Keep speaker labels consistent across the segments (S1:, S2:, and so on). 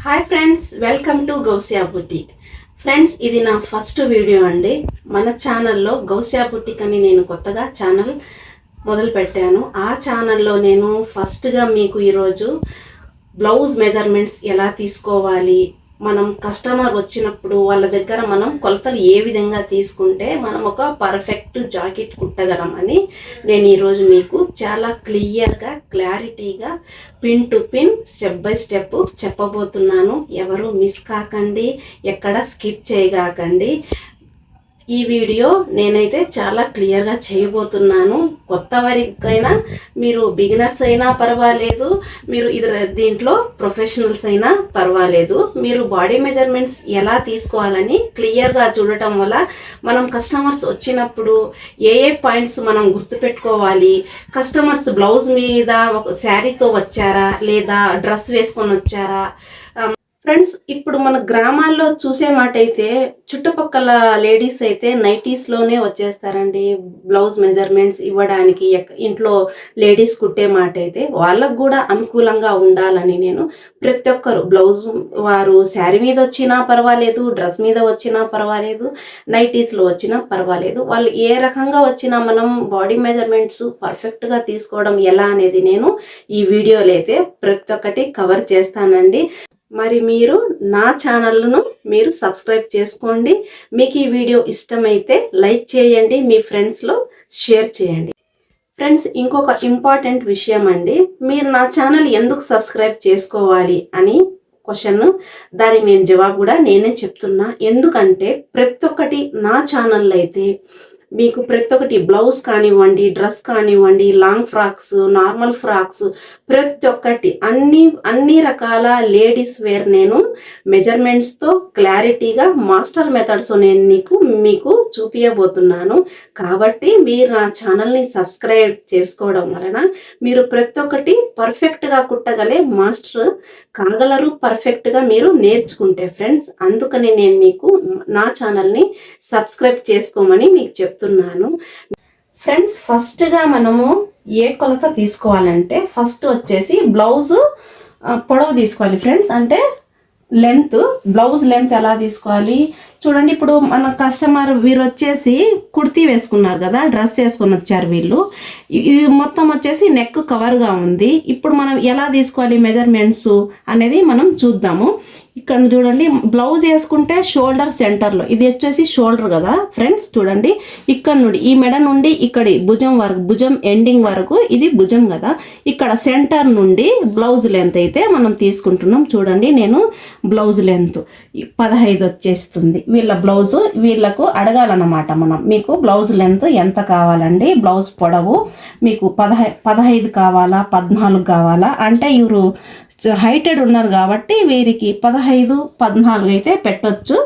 S1: Hi friends, welcome to Gousia boutique. Friends, ఇది నా first video అండి. మన ఛానల్లో గౌసియా బుటీక్ అని నేను కొత్తగా ఛానల్ మొదలు పెట్టాను. ఆ ఛానల్లో నేను ఫస్ట్గా మీకు ఈరోజు బ్లౌజ్ మెజర్మెంట్స్ ఎలా తీసుకోవాలి, మనం కస్టమర్ వచ్చినప్పుడు వాళ్ళ దగ్గర మనం కొలతలు ఏ విధంగా తీసుకుంటే మనం ఒక పర్ఫెక్ట్ జాకెట్ కుట్టగలమని నేను ఈరోజు మీకు చాలా క్లియర్గా క్లారిటీగా pin to pin step by step చెప్పబోతున్నాను. ఎవరు మిస్ కాకండి, ఎక్కడ స్కిప్ చేయగాకండి. ఈ వీడియో నేనైతే చాలా క్లియర్గా చేయబోతున్నాను. కొత్త వారికైనా, మీరు బిగినర్స్ అయినా పర్వాలేదు, మీరు దీంట్లో ప్రొఫెషనల్స్ అయినా పర్వాలేదు. మీరు బాడీ మెజర్మెంట్స్ ఎలా తీసుకోవాలని క్లియర్గా చూడటం వల్ల మనం కస్టమర్స్ వచ్చినప్పుడు ఏ పాయింట్స్ మనం గుర్తుపెట్టుకోవాలి, కస్టమర్స్ బ్లౌజ్ మీద ఒక శారీతో వచ్చారా లేదా డ్రెస్ వేసుకొని వచ్చారా. ఫ్రెండ్స్, ఇప్పుడు మన గ్రామాల్లో చూసే మాట అయితే చుట్టుపక్కల లేడీస్ అయితే నైటీస్లోనే వచ్చేస్తారండి బ్లౌజ్ మెజర్మెంట్స్ ఇవ్వడానికి. ఇంట్లో లేడీస్ కుట్టే మాట అయితే వాళ్ళకు కూడా అనుకూలంగా ఉండాలని నేను ప్రతి ఒక్కరు బ్లౌజ్ వారు శారీ మీద వచ్చినా పర్వాలేదు, డ్రెస్ మీద వచ్చినా పర్వాలేదు, నైటీస్లో వచ్చినా పర్వాలేదు, వాళ్ళు ఏ రకంగా వచ్చినా మనం బాడీ మెజర్మెంట్స్ పర్ఫెక్ట్గా తీసుకోవడం ఎలా అనేది నేను ఈ వీడియోలో అయితే ప్రతి ఒక్కటి కవర్ చేస్తానండి. మరి మీరు నా ఛానల్ను మీరు సబ్స్క్రైబ్ చేసుకోండి. మీకు ఈ వీడియో ఇష్టమైతే లైక్ చేయండి, మీ ఫ్రెండ్స్లో షేర్ చేయండి. ఫ్రెండ్స్, ఇంకొక ఇంపార్టెంట్ విషయం అండి, మీరు నా ఛానల్ ఎందుకు సబ్స్క్రైబ్ చేసుకోవాలి అని క్వశ్చన్, దానికి నేను జవాబు కూడా నేనే చెప్తున్నా. ఎందుకంటే ప్రతి ఒక్కటి నా ఛానల్లో అయితే మీకు ప్రతి ఒక్కటి బ్లౌజ్ కానివ్వండి, డ్రెస్ కానివ్వండి, లాంగ్ ఫ్రాక్స్, నార్మల్ ఫ్రాక్స్, ప్రతి ఒక్కటి అన్ని రకాల లేడీస్ వేర్ నేను మెజర్మెంట్స్తో క్లారిటీగా మాస్టర్ మెథడ్స్ నేను మీకు చూపించబోతున్నాను. కాబట్టి మీరు నా ఛానల్ని సబ్స్క్రైబ్ చేసుకోవడం వలన మీరు ప్రతి ఒక్కటి పర్ఫెక్ట్గా కుట్టగలే మాస్టర్ కాగలరు, పర్ఫెక్ట్గా మీరు నేర్చుకుంటే. ఫ్రెండ్స్, అందుకని నేను మీకు నా ఛానల్ని సబ్స్క్రైబ్ చేసుకోమని మీకు చెప్తున్నాను. ఫ్రెండ్స్, ఫస్ట్గా మనము ఏ కొలత తీసుకోవాలంటే ఫస్ట్ వచ్చేసి బ్లౌజు పొడవు తీసుకోవాలి. ఫ్రెండ్స్, అంటే లెంత్, బ్లౌజ్ లెంత్ ఎలా తీసుకోవాలి చూడండి. ఇప్పుడు మన కస్టమర్ వీరు వచ్చేసి కుర్తీ వేసుకున్నారు కదా, డ్రెస్ వేసుకొని వచ్చారు వీళ్ళు. ఇది మొత్తం వచ్చేసి నెక్ కవర్గా ఉంది. ఇప్పుడు మనం ఎలా తీసుకోవాలి మెజర్మెంట్స్ అనేది మనం చూద్దాము. ఇక్కడ చూడండి, బ్లౌజ్ వేసుకుంటే షోల్డర్ సెంటర్లో, ఇది వచ్చేసి షోల్డర్ కదా ఫ్రెండ్స్. చూడండి, ఇక్కడ నుండి ఈ మెడ నుండి ఇక్కడి భుజం వరకు, భుజం ఎండింగ్ వరకు ఇది భుజం కదా, ఇక్కడ సెంటర్ నుండి బ్లౌజ్ లెంత్ అయితే మనం తీసుకుంటున్నాం. చూడండి, నేను బ్లౌజ్ లెంత్ 15 వచ్చేస్తుంది. వీళ్ళ బ్లౌజు వీళ్ళకు అడగాలన్నమాట మనం, మీకు బ్లౌజ్ లెంత్ ఎంత కావాలండి, బ్లౌజ్ పొడవు మీకు 15 కావాలా 14 కావాలా అంటే ఇವರು హైటెడ్ ఉన్నారు కాబట్టి వీరికి 15, 14 అయితే పెట్టొచ్చు.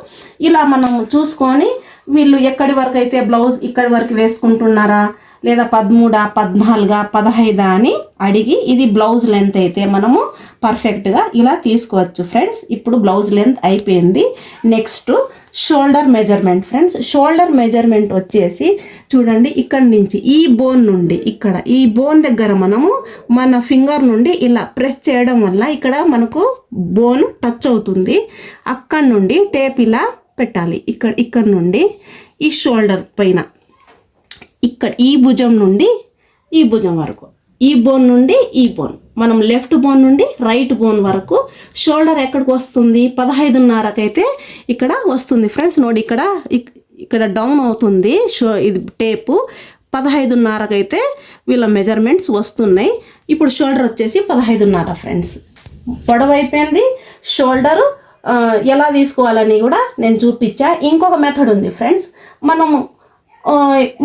S1: ఇలా మనం చూసుకొని వీళ్ళు ఎక్కడి వరకు అయితే బ్లౌజ్ ఇక్కడి వరకు వేసుకుంటున్నారా లేదా 13, 14, 15 అని అడిగి ఇది బ్లౌజ్ లెంత్ అయితే మనము పర్ఫెక్ట్గా ఇలా తీసుకోవచ్చు. ఫ్రెండ్స్, ఇప్పుడు బ్లౌజ్ లెంత్ అయిపోయింది. Next shoulder measurement. Friends, shoulder measurement వచ్చేసి చూడండి, ఇక్కడ నుంచి ఈ బోన్ నుండి ఇక్కడ ఈ బోన్ దగ్గర మనము మన ఫింగర్ నుండి ఇలా ప్రెస్ చేయడం వల్ల ఇక్కడ మనకు బోన్ టచ్ అవుతుంది. అక్కడ నుండి టేప్ ఇలా పెట్టాలి. ఇక్కడ నుండి ఈ షోల్డర్ పైన ఇక్కడ ఈ భుజం నుండి ఈ భుజం వరకు, ఈ బోన్ నుండి ఈ బోన్, మనం లెఫ్ట్ బోన్ నుండి రైట్ బోన్ వరకు షోల్డర్ ఎక్కడికి వస్తుంది 15.5 అయితే ఇక్కడ వస్తుంది. ఫ్రెండ్స్, నోడి ఇక్కడ డౌన్ అవుతుంది ఇది టేపు 15.5 అయితే వీళ్ళ మెజర్మెంట్స్ వస్తున్నాయి. ఇప్పుడు షోల్డర్ వచ్చేసి 15.5. ఫ్రెండ్స్, పొడవు అయిపోయింది. షోల్డర్ ఎలా తీసుకోవాలని కూడా నేను చూపించా. ఇంకొక మెథడ్ ఉంది ఫ్రెండ్స్,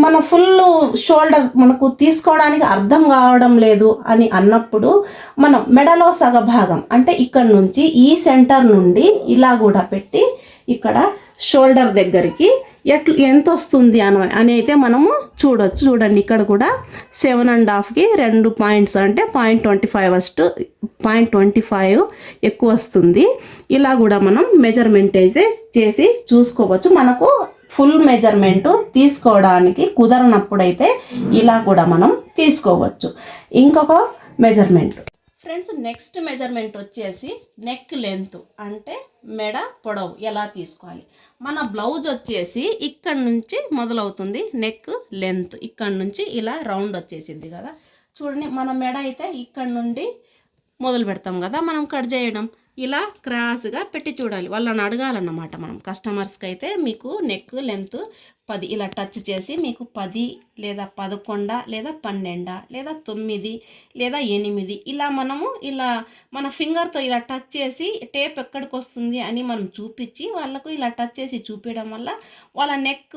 S1: మన ఫుల్ షోల్డర్ మనకు తీసుకోవడానికి అర్థం కావడం లేదు అని అన్నప్పుడు మనం మెడలో సగభాగం అంటే ఇక్కడ నుంచి ఈ సెంటర్ నుండి ఇలా కూడా పెట్టి ఇక్కడ షోల్డర్ దగ్గరికి ఎంత వస్తుంది అని అయితే మనము చూడొచ్చు. చూడండి, ఇక్కడ కూడా 7.5కి 2 పాయింట్స్ అంటే 0.25 ఎక్కువ వస్తుంది. ఇలా కూడా మనం మెజర్మెంట్ అయితే చేసి చూసుకోవచ్చు. మనకు ఫుల్ మెజర్మెంట్ తీసుకోవడానికి కుదరనప్పుడైతే ఇలా కూడా మనం తీసుకోవచ్చు. ఇంకొక మెజర్మెంట్ ఫ్రెండ్స్ నెక్స్ట్ మెజర్మెంట్ వచ్చేసి నెక్ లెంత్ అంటే మెడ పొడవు ఎలా తీసుకోవాలి. మన బ్లౌజ్ వచ్చేసి ఇక్కడ నుంచి మొదలవుతుంది నెక్ లెంత్, ఇక్కడ నుంచి ఇలా రౌండ్ వచ్చేసింది కదా. చూడండి మన మెడ అయితే ఇక్కడ నుండి మొదలు పెడతాం కదా మనం కట్ చేయడం, ఇలా క్రాస్గా పెట్టి చూడాలి. వాళ్ళని అడగాలన్నమాట మనం కస్టమర్స్కి అయితే మీకు నెక్ లెంత్ 10 ఇలా టచ్ చేసి మీకు 10 లేదా 11 లేదా 12 లేదా 9 లేదా 8 ఇలా మనము ఇలా మన ఫింగర్తో ఇలా టచ్ చేసి టేప్ ఎక్కడికి వస్తుంది అని మనం చూపించి వాళ్ళకు ఇలా టచ్ చేసి చూపించడం వల్ల వాళ్ళ నెక్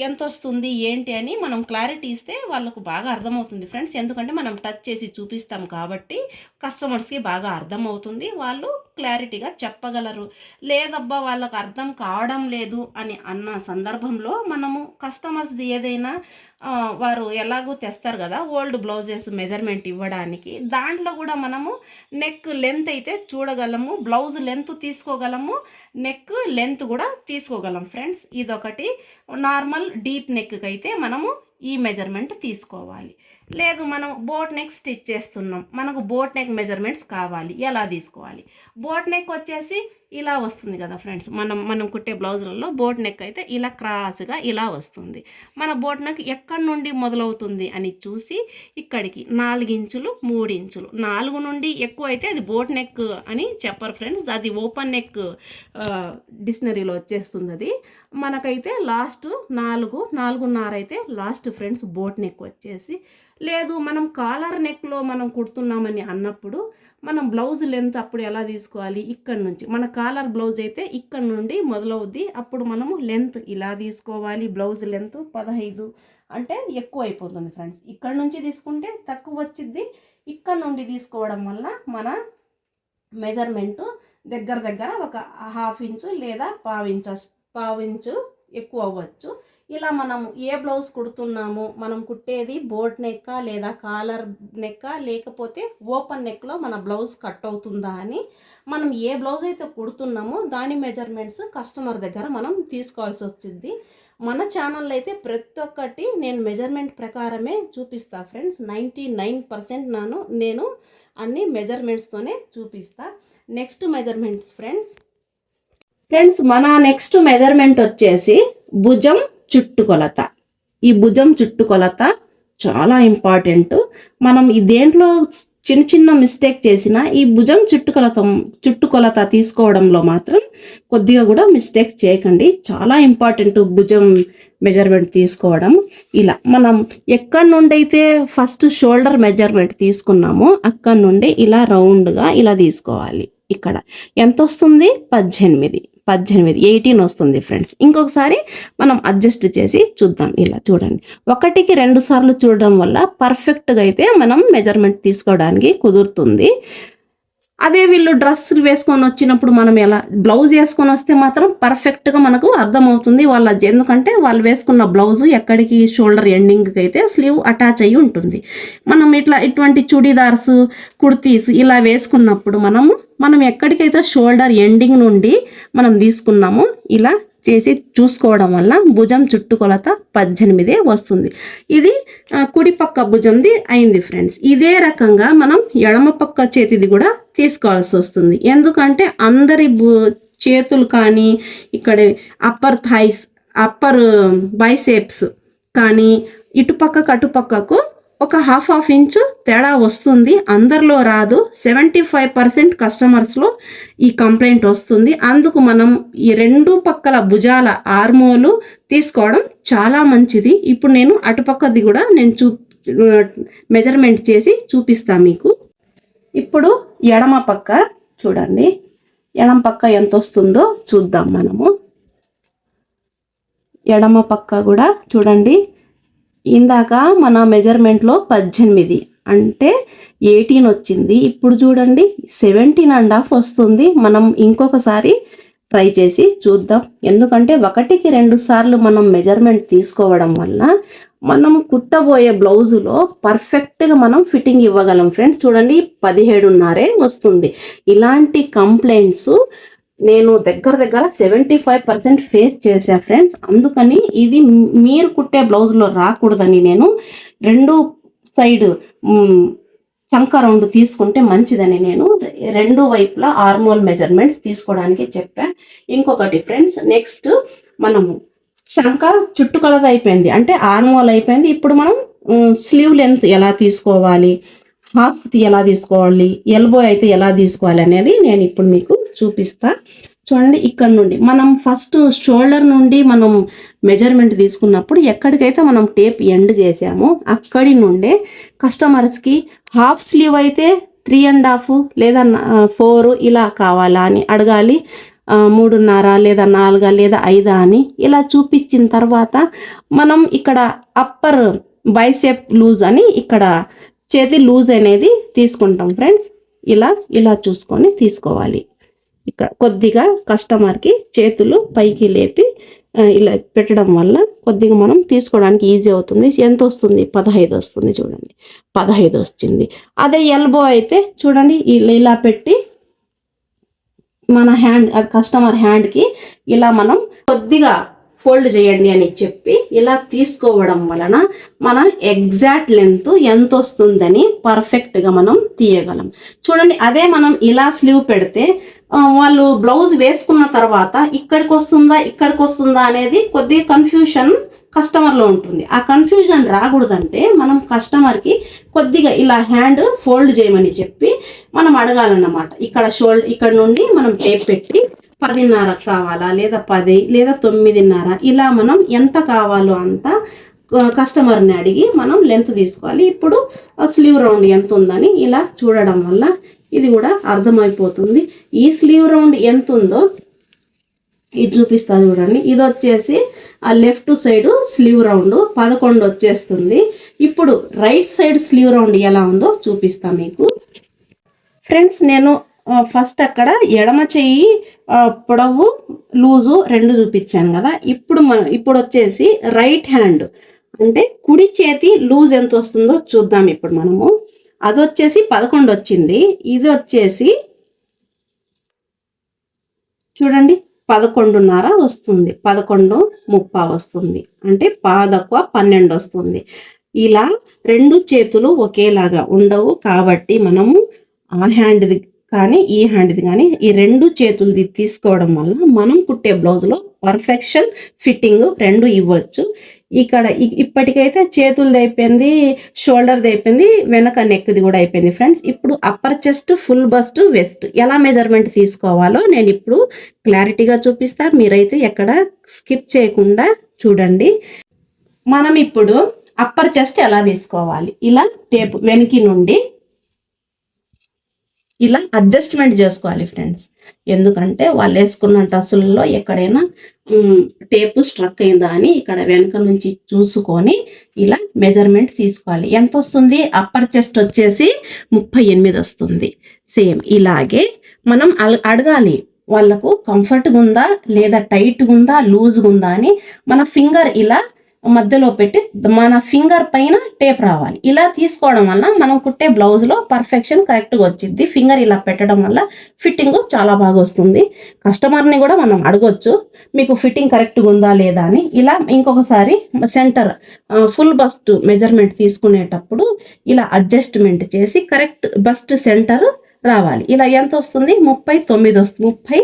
S1: ఎంత వస్తుంది ఏంటి అని మనం క్లారిటీ ఇస్తే వాళ్ళకు బాగా అర్థమవుతుంది ఫ్రెండ్స్. ఎందుకంటే మనం టచ్ చేసి చూపిస్తాం కాబట్టి కస్టమర్స్కి బాగా అర్థమవుతుంది, వాళ్ళు క్లారిటీగా చెప్పగలరు. లేదబ్బా వాళ్ళకు అర్థం కావడం లేదు అని అన్న సందర్భంలో మనము కస్టమర్స్ది ఏదైనా వారు ఎలాగో తెస్తారు కదా ఓల్డ్ బ్లౌజెస్ మెజర్మెంట్ ఇవ్వడానికి, దాంట్లో కూడా మనము నెక్ లెంత్ అయితే చూడగలము, బ్లౌజ్ లెంత్ తీసుకోగలము, నెక్ లెంత్ కూడా తీసుకోగలం ఫ్రెండ్స్. ఇదొకటి. నార్మల్ డీప్ నెక్కి అయితే మనము ఈ మెజర్మెంట్ తీసుకోవాలి. లేదు మనం బోట్ నెక్ స్టిచ్ చేస్తున్నాం, మనకు బోట్ నెక్ మెజర్మెంట్స్ కావాలి, ఎలా తీసుకోవాలి. బోట్ నెక్ వచ్చేసి ఇలా వస్తుంది కదా ఫ్రెండ్స్, మనం కుట్టే బ్లౌజులలో బోట్ నెక్ అయితే ఇలా క్రాస్గా ఇలా వస్తుంది. మన బోట్ నెక్ ఎక్కడి నుండి మొదలవుతుంది అని చూసి ఇక్కడికి 4 ఇంచులు 3 ఇంచులు, 4 నుండి ఎక్కువ అయితే అది బోట్ నెక్ అని చెప్పరు ఫ్రెండ్స్, అది ఓపెన్ నెక్ డిక్షనరీలో వచ్చేస్తుంది. అది మనకైతే లాస్ట్ 4.5 అయితే లాస్ట్ ఫ్రెండ్స్ బోట్ నెక్ వచ్చేసి. లేదు మనం కాలర్ నెక్లో మనం కుడుతున్నామని అన్నప్పుడు మనం బ్లౌజ్ లెంత్ అప్పుడు ఎలా తీసుకోవాలి, ఇక్కడ నుంచి మన కాలర్ బ్లౌజ్ అయితే ఇక్కడ నుండి మొదలవుద్ది, అప్పుడు మనము లెంత్ ఇలా తీసుకోవాలి. బ్లౌజ్ లెంత్ 15 అంటే ఎక్కువ అయిపోతుంది ఫ్రెండ్స్, ఇక్కడ నుంచి తీసుకుంటే తక్కువ వచ్చింది, ఇక్కడ నుండి తీసుకోవడం వల్ల మన మెజర్మెంటు దగ్గర ఒక 1/2 ఇంచు లేదా 1/4 ఇంచు ఎక్కువ అవ్వచ్చు. ఇలా మనం ఏ బ్లౌజ్ కుడుతున్నాము, మనం కుట్టేది బోట్ నెక్క లేదా కాలర్ నెక్క లేకపోతే ఓపెన్ నెక్లో మన బ్లౌజ్ కట్ అవుతుందా అని మనం ఏ బ్లౌజ్ అయితే కుడుతున్నామో దాని మెజర్మెంట్స్ కస్టమర్ దగ్గర మనం తీసుకోవాల్సి వచ్చింది. మన ఛానల్లో అయితే ప్రతి ఒక్కటి నేను మెజర్మెంట్ ప్రకారమే చూపిస్తా ఫ్రెండ్స్. 99% నేను అన్ని మెజర్మెంట్స్తోనే చూపిస్తా. నెక్స్ట్ మెజర్మెంట్స్ ఫ్రెండ్స్ మన నెక్స్ట్ మెజర్మెంట్ వచ్చేసి భుజం చుట్టుకొలత. ఈ భుజం చుట్టుకొలత చాలా ఇంపార్టెంట్. మనం ఈ దేంట్లో చిన్న మిస్టేక్ చేసినా ఈ భుజం చుట్టుకొలత తీసుకోవడంలో మాత్రం కొద్దిగా కూడా మిస్టేక్ చేయకండి, చాలా ఇంపార్టెంట్ భుజం మెజర్మెంట్ తీసుకోవడం. ఇలా మనం ఎక్కడి నుండి అయితే ఫస్ట్ షోల్డర్ మెజర్మెంట్ తీసుకున్నామో అక్కడి నుండి ఇలా రౌండ్గా ఇలా తీసుకోవాలి. ఇక్కడ ఎంత వస్తుంది, 18 వస్తుంది ఫ్రెండ్స్. ఇంకొకసారి మనం అడ్జస్ట్ చేసి చూద్దాం. ఇలా చూడండి, 1కి 2 సార్లు చూడడం వల్ల పర్ఫెక్ట్గా అయితే మనం మెజర్మెంట్ తీసుకోవడానికి కుదురుతుంది. అదే వీళ్ళు డ్రెస్సులు వేసుకొని వచ్చినప్పుడు మనం ఎలా బ్లౌజ్ వేసుకొని వస్తే మాత్రం పర్ఫెక్ట్గా మనకు అర్థమవుతుంది వాళ్ళ, ఎందుకంటే వాళ్ళు వేసుకున్న బ్లౌజు ఎక్కడికి షోల్డర్ ఎండింగ్కి అయితే స్లీవ్ అటాచ్ అయ్యి ఉంటుంది. మనం ఇటువంటి చుడీదార్స్ కుర్తీస్ ఇలా వేసుకున్నప్పుడు మనం ఎక్కడికైతే షోల్డర్ ఎండింగ్ నుండి మనం తీసుకున్నామో ఇలా చేసి చూసుకోవడం వల్ల భుజం చుట్టుకొలత 18 వస్తుంది. ఇది కుడి పక్క భుజంది అయింది ఫ్రెండ్స్. ఇదే రకంగా మనం ఎడమ పక్క చేతిది కూడా తీసుకోవాల్సి వస్తుంది. ఎందుకంటే అందరి చేతులు కానీ ఇక్కడ అప్పర్ థైస్, అప్పర్ బైసెప్స్ కానీ ఇటుపక్కకు అటుపక్కకు ఒక 1/2 ఇంచు తేడా వస్తుంది. అందరిలో రాదు, 75% కస్టమర్స్లో ఈ కంప్లైంట్ వస్తుంది. అందుకు మనం ఈ 2 పక్కల భుజాల ఆర్మోలు తీసుకోవడం చాలా మంచిది. ఇప్పుడు నేను అటుపక్కది కూడా నేను మెజర్మెంట్ చేసి చూపిస్తాను మీకు. ఇప్పుడు ఎడమ పక్క చూడండి, ఎడమ పక్క ఎంత వస్తుందో చూద్దాం మనము. ఎడమ పక్క కూడా చూడండి, ఇందాక మన మెజర్మెంట్లో 18 అంటే 18 వచ్చింది, ఇప్పుడు చూడండి 17.5 వస్తుంది. మనం ఇంకొకసారి ట్రై చేసి చూద్దాం. ఎందుకంటే 1కి 2 సార్లు మనం మెజర్మెంట్ తీసుకోవడం వల్ల మనం కుట్టబోయే బ్లౌజులో పర్ఫెక్ట్గా మనం ఫిట్టింగ్ ఇవ్వగలం ఫ్రెండ్స్. చూడండి 17.5 వస్తుంది. ఇలాంటి కంప్లైంట్స్ నేను దగ్గర 75% ఫేస్ చేశా ఫ్రెండ్స్. అందుకని ఇది మీరు కుట్టే బ్లౌజ్లో రాకూడదని నేను 2 సైడ్ చంక రౌండ్ తీసుకుంటే మంచిదని నేను రెండు వైపులా ఆర్మోల్ మెజర్మెంట్స్ తీసుకోవడానికి చెప్పాను. ఇంకొకటి ఫ్రెండ్స్, నెక్స్ట్ మనము చంక చుట్టుకొలత అయిపోయింది, అంటే ఆర్మోల్ అయిపోయింది. ఇప్పుడు మనం స్లీవ్ లెంత్ ఎలా తీసుకోవాలి, హాఫ్ ఎలా తీసుకోవాలి, ఎల్బో అయితే ఎలా తీసుకోవాలి అనేది నేను ఇప్పుడు మీకు చూపిస్తా. చూడండి, ఇక్కడ నుండి మనం ఫస్ట్ షోల్డర్ నుండి మనం మెజర్మెంట్ తీసుకున్నప్పుడు ఎక్కడికైతే మనం టేప్ ఎండ్ చేసామో అక్కడి నుండే కస్టమర్స్కి హాఫ్ స్లీవ్ అయితే 3.5 లేదా 4 ఇలా కావాలా అని అడగాలి. 3.5 లేదా 4 లేదా 5 అని ఇలా చూపించిన తర్వాత మనం ఇక్కడ అప్పర్ బైసెప్ లూజ్ అని ఇక్కడ చేతి లూజ్ అనేది తీసుకుంటాం ఫ్రెండ్స్. ఇలా చూసుకొని తీసుకోవాలి. ఇక్కడ కొద్దిగా కస్టమర్కి చేతులు పైకి లేపి ఇలా పెట్టడం వల్ల కొద్దిగా మనం తీసుకోవడానికి ఈజీ అవుతుంది. ఎంత వస్తుంది? 15 వస్తుంది. చూడండి, 15 వచ్చింది. అదే ఎల్బో అయితే చూడండి, ఇలా పెట్టి మన హ్యాండ్, కస్టమర్ హ్యాండ్కి ఇలా మనం కొద్దిగా ఫోల్డ్ చేయండి అని చెప్పి ఇలా తీసుకోవడం వలన మన ఎగ్జాక్ట్ లెంత్ ఎంత వస్తుందని పర్ఫెక్ట్గా మనం తీయగలం. చూడండి, అదే మనం ఇలా స్లీవ్ పెడితే వాళ్ళు బ్లౌజ్ వేసుకున్న తర్వాత ఇక్కడికి వస్తుందా అనేది కొద్దిగా కన్ఫ్యూషన్ కస్టమర్లో ఉంటుంది. ఆ కన్ఫ్యూజన్ రాకూడదంటే మనం కస్టమర్కి కొద్దిగా ఇలా హ్యాండ్ ఫోల్డ్ చేయమని చెప్పి మనం అడగాలన్నమాట. ఇక్కడ నుండి మనం టేప్ పెట్టి 10.5 కావాలా, లేదా 10 లేదా 9.5 ఇలా మనం ఎంత కావాలో అంత కస్టమర్ని అడిగి మనం లెంత్ తీసుకోవాలి. ఇప్పుడు స్లీవ్ రౌండ్ ఎంత ఉందని ఇలా చూడడం వల్ల ఇది కూడా అర్థమైపోతుంది. ఈ స్లీవ్ రౌండ్ ఎంత ఉందో ఇది చూపిస్తా చూడండి. ఇది వచ్చేసి ఆ లెఫ్ట్ సైడ్ స్లీవ్ రౌండ్ 11 వచ్చేస్తుంది. ఇప్పుడు రైట్ సైడ్ స్లీవ్ రౌండ్ ఎలా ఉందో చూపిస్తా మీకు ఫ్రెండ్స్. నేను ఫస్ట్ అక్కడ ఎడమ చెయ్యి పొడవు లూజు 2 చూపించాను కదా. ఇప్పుడు వచ్చేసి రైట్ హ్యాండ్ అంటే కుడి చేతి లూజ్ ఎంత వస్తుందో చూద్దాం. ఇప్పుడు మనము అది వచ్చేసి 11 వచ్చింది. ఇది వచ్చేసి చూడండి 11.5 వస్తుంది, 11.30 వస్తుంది, అంటే 12 వస్తుంది. ఇలా 2 చేతులు ఒకేలాగా ఉండవు కాబట్టి మనము ఆ హ్యాండ్ది కానీ ఈ హ్యాండ్ది కానీ ఈ 2 చేతులది తీసుకోవడం వల్ల మనం కుట్టే బ్లౌజ్లో పర్ఫెక్షన్ ఫిట్టింగ్ 2 ఇవ్వచ్చు. ఇక్కడ ఇప్పటికైతే చేతులది అయిపోయింది, షోల్డర్ది అయిపోయింది, వెనక నెక్ది కూడా అయిపోయింది ఫ్రెండ్స్. ఇప్పుడు upper chest, full bust, waist ఎలా మెజర్మెంట్ తీసుకోవాలో నేను ఇప్పుడు క్లారిటీగా చూపిస్తా. మీరైతే ఎక్కడ స్కిప్ చేయకుండా చూడండి. మనం ఇప్పుడు అప్పర్ చెస్ట్ ఎలా తీసుకోవాలి, ఇలా టేప్ వెనక నుండి ఇలా అడ్జస్ట్మెంట్ చేసుకోవాలి ఫ్రెండ్స్. ఎందుకంటే వాళ్ళు వేసుకున్న డ్రెస్సులలో ఎక్కడైనా టేపు స్ట్రక్ అయిందా అని ఇక్కడ వెనక నుంచి చూసుకొని ఇలా మెజర్మెంట్ తీసుకోవాలి. ఎంత వస్తుంది? అప్పర్ చెస్ట్ వచ్చేసి 38 వస్తుంది. సేమ్ ఇలాగే మనం అడగాలి వాళ్ళకు కంఫర్ట్గా ఉందా లేదా టైట్గా ఉందా లూజ్గా ఉందా అని. మన ఫింగర్ ఇలా మధ్యలో పెట్టి మన ఫింగర్ పైన టేప్ రావాలి. ఇలా తీసుకోవడం వల్ల మనం కుట్టే బ్లౌజ్లో పర్ఫెక్షన్ కరెక్ట్గా వచ్చింది. ఫింగర్ ఇలా పెట్టడం వల్ల ఫిట్టింగ్ చాలా బాగా వస్తుంది. కస్టమర్ని కూడా మనం అడగొచ్చు మీకు ఫిట్టింగ్ కరెక్ట్గా ఉందా లేదా అని. ఇలా ఇంకొకసారి సెంటర్ ఫుల్ బస్ట్ మెజర్మెంట్ తీసుకునేటప్పుడు ఇలా అడ్జస్ట్మెంట్ చేసి కరెక్ట్ బస్ట్ సెంటర్ రావాలి. ఇలా ఎంత వస్తుంది? 39 వస్తుంది,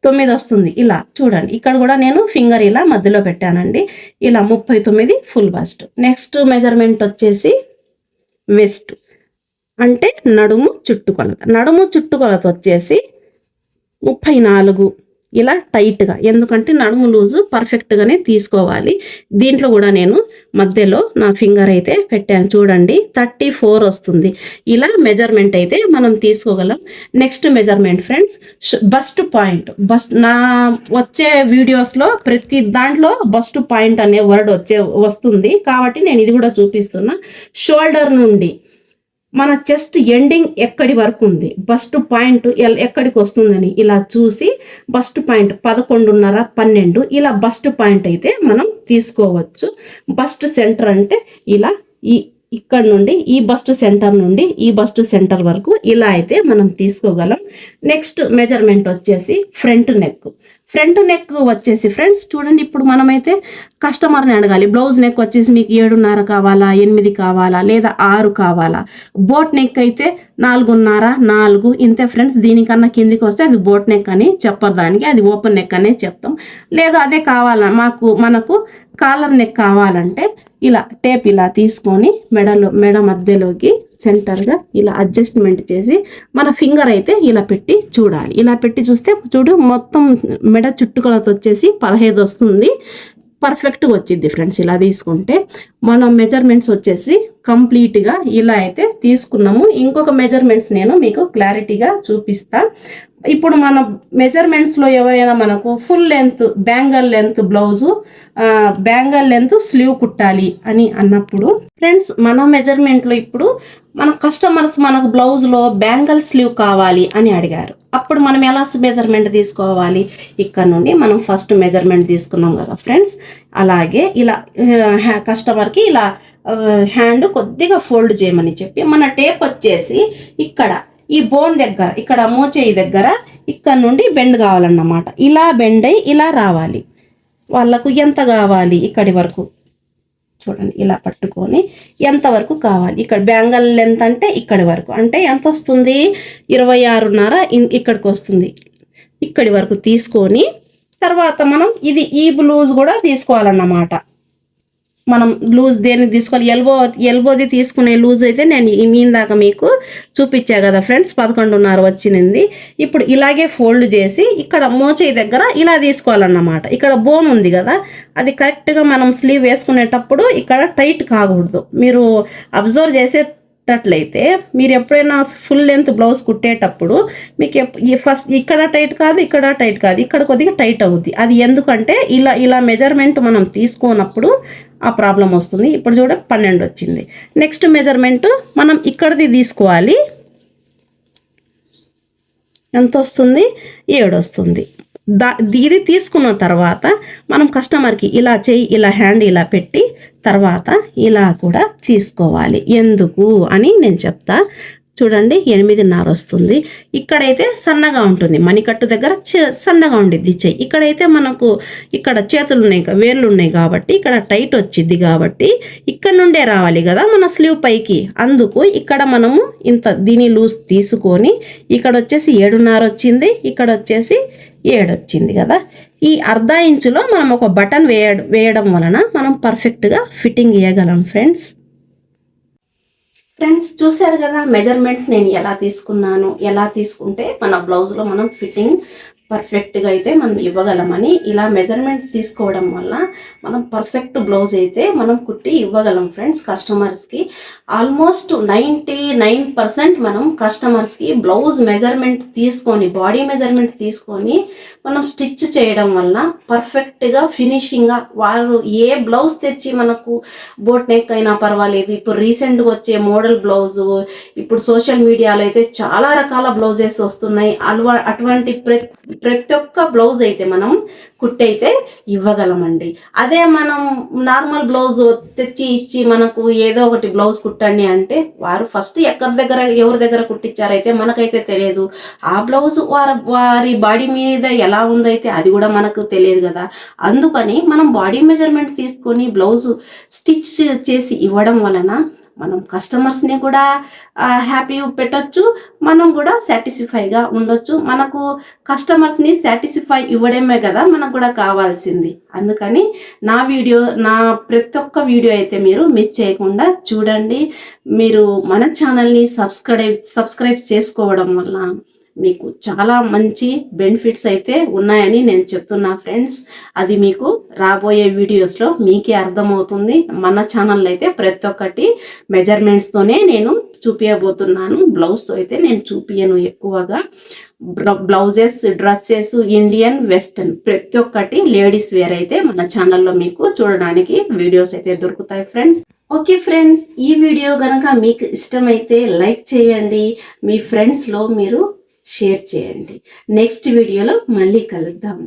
S1: 39 వస్తుంది. ఇలా చూడండి, ఇక్కడ కూడా నేను ఫింగర్ ఇలా మధ్యలో పెట్టానండి. ఇలా 39 ఫుల్ బస్ట్. నెక్స్ట్ మెజర్మెంట్ వచ్చేసి వెస్ట్ అంటే నడుము చుట్టుకొలత వచ్చేసి 34 ఇలా టైట్గా, ఎందుకంటే నడుము లూజు పర్ఫెక్ట్గానే తీసుకోవాలి. దీంట్లో కూడా నేను మధ్యలో నా ఫింగర్ అయితే పెట్టాను చూడండి, 34 వస్తుంది. ఇలా మెజర్మెంట్ అయితే మనం తీసుకోగలం. Next measurement friends bust point. నా వచ్చే వీడియోస్లో ప్రతి దాంట్లో బస్ట్ పాయింట్ అనే వర్డ్ వస్తుంది కాబట్టి నేను ఇది కూడా చూపిస్తున్నా. షోల్డర్ నుండి మన చెస్ట్ ఎండింగ్ ఎక్కడి వరకు ఉంది, బస్ట్ పాయింట్ ఎక్కడికి వస్తుందని ఇలా చూసి బస్ట్ పాయింట్ 11.5, 12 ఇలా బస్ట్ పాయింట్ అయితే మనం తీసుకోవచ్చు. బస్ట్ సెంటర్ అంటే ఇలా ఇక్కడ నుండి ఈ బస్ట్ సెంటర్ నుండి ఈ బస్ట్ సెంటర్ వరకు ఇలా అయితే మనం తీసుకోగలం. నెక్స్ట్ మెజర్మెంట్ వచ్చేసి ఫ్రంట్ నెక్. ఫ్రంట్ నెక్ వచ్చేసి ఫ్రెండ్స్ చూడండి, ఇప్పుడు మనమైతే కస్టమర్ని అడగాలి. బ్లౌజ్ నెక్ వచ్చేసి మీకు 7.5 కావాలా, 8 కావాలా, లేదా 6 కావాలా. బోట్ నెక్ అయితే 4.5, 4 ఇంతే ఫ్రెండ్స్. దీనికన్నా కిందికి వస్తే అది బోట్ నెక్ అని చెప్పరు, దానికి అది ఓపెన్ నెక్ అనే చెప్తాం. లేదా అదే కావాలా మనకు కాలర్ నెక్ కావాలంటే ఇలా టేప్ ఇలా తీసుకొని మెడ మధ్యలోకి సెంటర్గా ఇలా అడ్జస్ట్మెంట్ చేసి మన ఫింగర్ అయితే ఇలా పెట్టి చూడాలి. ఇలా పెట్టి చూస్తే చూడు మొత్తం మెడ చుట్టుకొలత వచ్చేసి 15 వస్తుంది. పర్ఫెక్ట్గా వచ్చింది ఫ్రెండ్స్. ఇలా తీసుకుంటే మనం మెజర్మెంట్స్ వచ్చేసి కంప్లీట్గా ఇలా అయితే తీసుకున్నాము. ఇంకొక మెజర్మెంట్స్ నేను మీకు క్లారిటీగా చూపిస్తా. ఇప్పుడు మన మెజర్మెంట్స్లో ఎవరైనా మనకు full length bangle length blouse, bangle length slew కుట్టాలి అని అన్నప్పుడు ఫ్రెండ్స్, మన మెజర్మెంట్లో ఇప్పుడు మన కస్టమర్స్ మనకు బ్లౌజ్లో బ్యాంగల్ స్లీవ్ కావాలి అని అడిగారు. అప్పుడు మనం ఎలా మెజర్మెంట్ తీసుకోవాలి? ఇక్కడ నుండి మనం ఫస్ట్ మెజర్మెంట్ తీసుకున్నాం కదా ఫ్రెండ్స్, అలాగే ఇలా కస్టమర్కి ఇలా హ్యాండ్ కొద్దిగా ఫోల్డ్ చేయమని చెప్పి మన టేప్ వచ్చేసి ఇక్కడ ఈ బోన్ దగ్గర, ఇక్కడ మోచేయి దగ్గర ఇక్కడ నుండి బెండ్ కావాలన్నమాట. ఇలా బెండ్ అయ్యి ఇలా రావాలి. వాళ్ళకు ఎంత కావాలి ఇక్కడి వరకు చూడండి, ఇలా పట్టుకొని ఎంతవరకు కావాలి. ఇక్కడ బ్యాంగల్ లెంత్ అంటే ఇక్కడి వరకు, అంటే ఎంత వస్తుంది? 26.5 ఇక్కడికి వస్తుంది. ఇక్కడి వరకు తీసుకొని తర్వాత మనం ఈ బ్లౌజ్ కూడా తీసుకోవాలన్నమాట. మనం లూజ్ దేనికి తీసుకోవాలి? ఎల్బోది తీసుకునే లూజ్ అయితే నేను ఇందాక మీకు చూపించా కదా ఫ్రెండ్స్, 11.5 వచ్చింది. ఇప్పుడు ఇలాగే ఫోల్డ్ చేసి ఇక్కడ మోచేయి దగ్గర ఇలా తీసుకోవాలన్నమాట. ఇక్కడ బోన్ ఉంది కదా, అది కరెక్ట్గా మనం స్లీవ్ వేసుకునేటప్పుడు ఇక్కడ టైట్ కాకూడదు. మీరు అబ్జర్వ్ చేసేటట్లయితే మీరు ఎప్పుడైనా ఫుల్ లెంత్ బ్లౌజ్ కుట్టేటప్పుడు మీకు ఫస్ట్ ఇక్కడ టైట్ కాదు, ఇక్కడ టైట్ కాదు, ఇక్కడ కొద్దిగా టైట్ అవుద్ది. అది ఎందుకంటే ఇలా మెజర్మెంట్ మనం తీసుకున్నప్పుడు ఆ ప్రాబ్లం వస్తుంది. ఇప్పుడు చూడ 12 వచ్చింది. నెక్స్ట్ మెజర్మెంట్ మనం ఇక్కడిది తీసుకోవాలి. ఎంత వస్తుంది? 7 వస్తుంది. ఇది తీసుకున్న తర్వాత మనం కస్టమర్కి ఇలా ఇలా హ్యాండ్ ఇలా పెట్టి తర్వాత ఇలా కూడా తీసుకోవాలి. ఎందుకు అని నేను చెప్తా. చూడండి 8.5 వస్తుంది. ఇక్కడైతే సన్నగా ఉంటుంది, మణికట్టు దగ్గర సన్నగా ఉండిద్ది చెయ్యి. ఇక్కడైతే మనకు ఇక్కడ చేతులు ఉన్నాయి, వేళ్ళు ఉన్నాయి కాబట్టి ఇక్కడ టైట్ వచ్చిద్ది కాబట్టి ఇక్కడ నుండే రావాలి కదా మన స్లీవ్ పైకి. అందుకు ఇక్కడ మనము దీని లూజ్ తీసుకొని ఇక్కడ వచ్చేసి 7.5 వచ్చింది, ఇక్కడ వచ్చేసి 7 వచ్చింది కదా. ఈ ½ ఇంచులో మనం ఒక బటన్ వేయడం వలన మనం పర్ఫెక్ట్గా ఫిట్టింగ్ ఇవ్వగలం ఫ్రెండ్స్. చూశారు కదా మెజర్మెంట్స్ నేను ఎలా తీసుకున్నాను. ఎలా తీసుకుంటే మన బ్లౌజ్లో మనం ఫిట్టింగ్ పర్ఫెక్ట్గా అయితే మనం ఇవ్వగలమని. ఇలా మెజర్మెంట్ తీసుకోవడం వల్ల మనం పర్ఫెక్ట్ బ్లౌజ్ అయితే మనం కుట్టి ఇవ్వగలం ఫ్రెండ్స్ కస్టమర్స్కి. ఆల్మోస్ట్ 99% మనం కస్టమర్స్కి బ్లౌజ్ మెజర్మెంట్ తీసుకొని, బాడీ మెజర్మెంట్ తీసుకొని మనం స్టిచ్ చేయడం వల్ల పర్ఫెక్ట్గా ఫినిషింగ్గా వారు ఏ బ్లౌజ్ తెచ్చి మనకు బోట్ నెక్ అయినా పర్వాలేదు. ఇప్పుడు రీసెంట్గా వచ్చే మోడల్ బ్లౌజు, ఇప్పుడు సోషల్ మీడియాలో అయితే చాలా రకాల బ్లౌజెస్ వస్తున్నాయి. అటువంటి ప్రతి ఒక్క బ్లౌజ్ అయితే మనం కుట్టయితే ఇవ్వగలమండి. అదే మనం నార్మల్ బ్లౌజ్ తెచ్చి ఇచ్చి మనకు ఏదో ఒకటి బ్లౌజ్ కుట్టండి అంటే వారు ఫస్ట్ ఎవరి దగ్గర కుట్టించారైతే మనకైతే తెలియదు. ఆ బ్లౌజ్ వారి బాడీ మీద ఎలా ఉందో అయితే అది కూడా మనకు తెలియదు కదా. అందుకని మనం బాడీ మెజర్మెంట్ తీసుకొని బ్లౌజ్ స్టిచ్ చేసి ఇవ్వడం వలన మనం కస్టమర్స్ని కూడా హ్యాపీ పెట్టచ్చు, మనం కూడా సాటిస్ఫైగా ఉండొచ్చు. మనకు కస్టమర్స్ని సాటిస్ఫై ఇవ్వడమే కదా మనకు కూడా కావాల్సింది. అందుకని నా ప్రతి ఒక్క వీడియో అయితే మీరు మిస్ చేయకుండా చూడండి. మీరు మన ఛానల్ని సబ్స్క్రైబ్ చేసుకోవడం వల్ల మీకు చాలా మంచి బెనిఫిట్స్ అయితే ఉన్నాయని నేను చెప్తున్నా ఫ్రెండ్స్. అది మీకు రాబోయే వీడియోస్లో మీకే అర్థమవుతుంది. మన ఛానల్లో అయితే ప్రతి ఒక్కటి మెజర్మెంట్స్తోనే నేను చూపించబోతున్నాను. బ్లౌజ్తో అయితే నేను చూపించను ఎక్కువగా. బ్లౌజెస్, డ్రెస్సెస్, ఇండియన్, వెస్టర్న్ ప్రతి ఒక్కటి లేడీస్ వేర్ అయితే మన ఛానల్లో మీకు చూడడానికి వీడియోస్ అయితే దొరుకుతాయి ఫ్రెండ్స్. ఓకే ఫ్రెండ్స్, ఈ వీడియో కనుక మీకు ఇష్టమైతే లైక్ చేయండి, మీ ఫ్రెండ్స్లో మీరు షేర్ చేయండి. నెక్స్ట్ వీడియోలో మళ్ళీ కలుద్దాం.